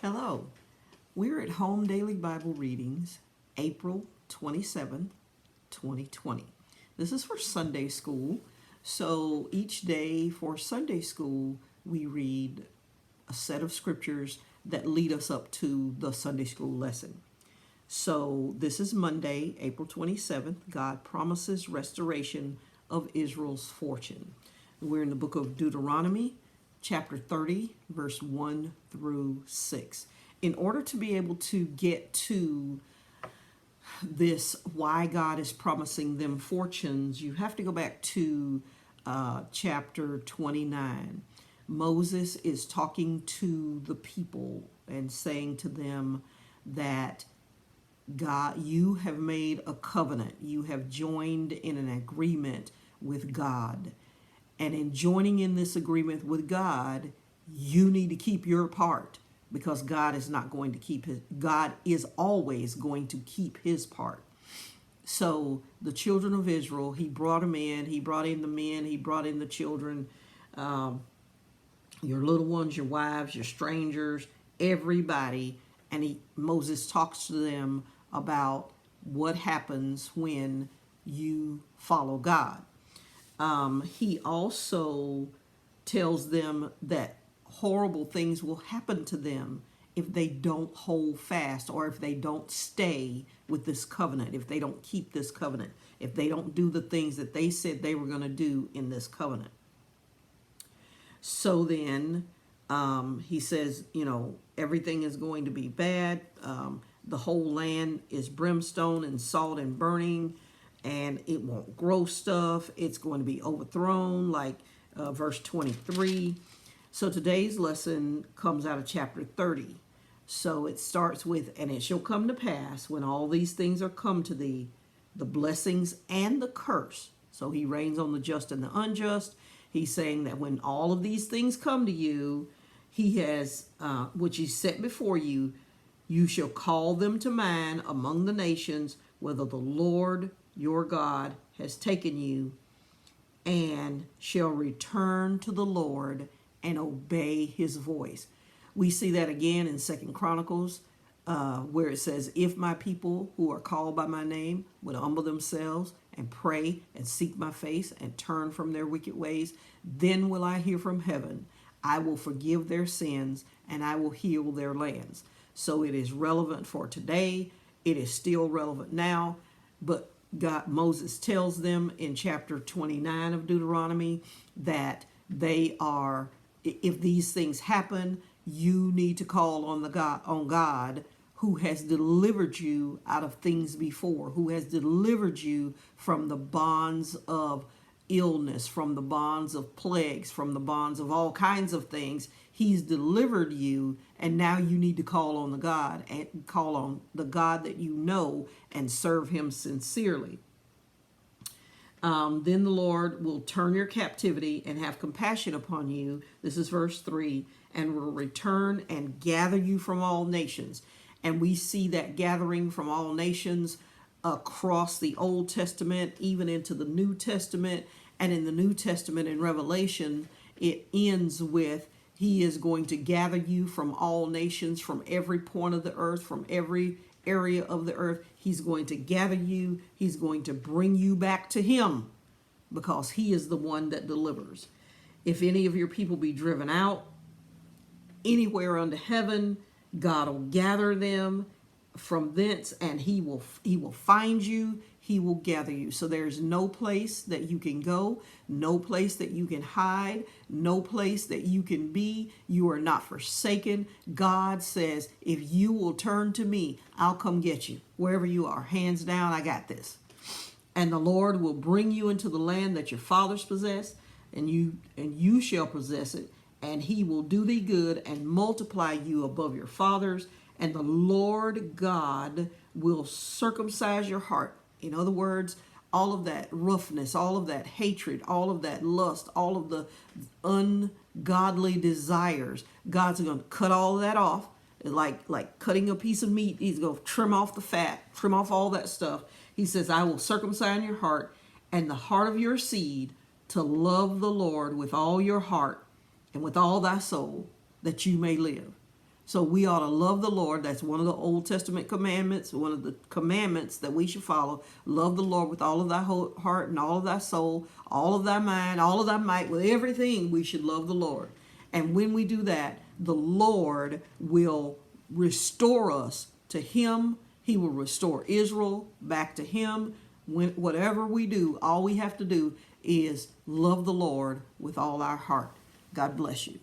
Hello, we're at Home Daily Bible Readings, April 27th, 2020. This is for Sunday school. So each day for Sunday school, we read a set of scriptures that lead us up to the Sunday school lesson. So this is Monday, April 27th. God promises restoration of Israel's fortune. We're in the book of Deuteronomy, chapter 30, verse 1 through 6. In order to be able to get to this, why God is promising them fortunes, you have to go back to chapter 29. Moses is talking to the people and saying to them that God, you have made a covenant. You have joined in an agreement with God. And in joining in this agreement with God, you need to keep your part because God is not going to keep his, God is always going to keep his part. So the children of Israel, he brought them in, he brought in the men, he brought in the children, your little ones, your wives, your strangers, everybody. And Moses talks to them about what happens when you follow God. He also tells them that horrible things will happen to them if they don't hold fast or if they don't stay with this covenant, if they don't keep this covenant, if they don't do the things that they said they were going to do in this covenant. So then he says, everything is going to be bad. The whole land is brimstone and salt and burning, and it won't grow stuff. It's going to be overthrown, like verse 23. So today's lesson comes out of chapter 30. So it starts with, and it shall come to pass when all these things are come to thee, the blessings and the curse. So he reigns on the just and the unjust. He's saying that when all of these things come to you, he has, which he set before you, you shall call them to mind among the nations, whether the Lord your God has taken you, and shall return to the Lord and obey his voice. We see that again in 2 Chronicles, where it says, if my people who are called by my name would humble themselves and pray and seek my face and turn from their wicked ways, then will I hear from heaven. I will forgive their sins and I will heal their lands. So it is relevant for today. It is still relevant now. But Moses tells them in chapter 29 of Deuteronomy that they are, if these things happen, you need to call on God who has delivered you out of things before, who has delivered you from the bonds of illness, from the bonds of plagues, from the bonds of all kinds of things. He's delivered you, and now you need to call on the God that you know and serve him sincerely. Then the Lord will turn your captivity and have compassion upon you. This is verse 3, and will return and gather you from all nations. And we see that gathering from all nations across the Old Testament, even into the New Testament. And in the New Testament, in Revelation, it ends with, he is going to gather you from all nations, from every point of the earth, from every area of the earth. He's going to gather you. He's going to bring you back to him because he is the one that delivers. If any of your people be driven out anywhere under heaven, God will gather them from thence, and he will find you. He will gather you. So there's no place that you can go, no place that you can hide, no place that you can be. You are not forsaken. God says, if you will turn to me, I'll come get you. Wherever you are, hands down, I got this. And the Lord will bring you into the land that your fathers possessed, and you shall possess it, and he will do thee good and multiply you above your fathers, and the Lord God will circumcise your heart. In other words, all of that roughness, all of that hatred, all of that lust, all of the ungodly desires, God's going to cut all of that off. Like cutting a piece of meat, he's going to trim off the fat, trim off all that stuff. He says, I will circumcise your heart and the heart of your seed to love the Lord with all your heart and with all thy soul, that you may live. So we ought to love the Lord. That's one of the Old Testament commandments, one of the commandments that we should follow. Love the Lord with all of thy whole heart and all of thy soul, all of thy mind, all of thy might. With everything, we should love the Lord. And when we do that, the Lord will restore us to him. He will restore Israel back to him. Whatever we do, all we have to do is love the Lord with all our heart. God bless you.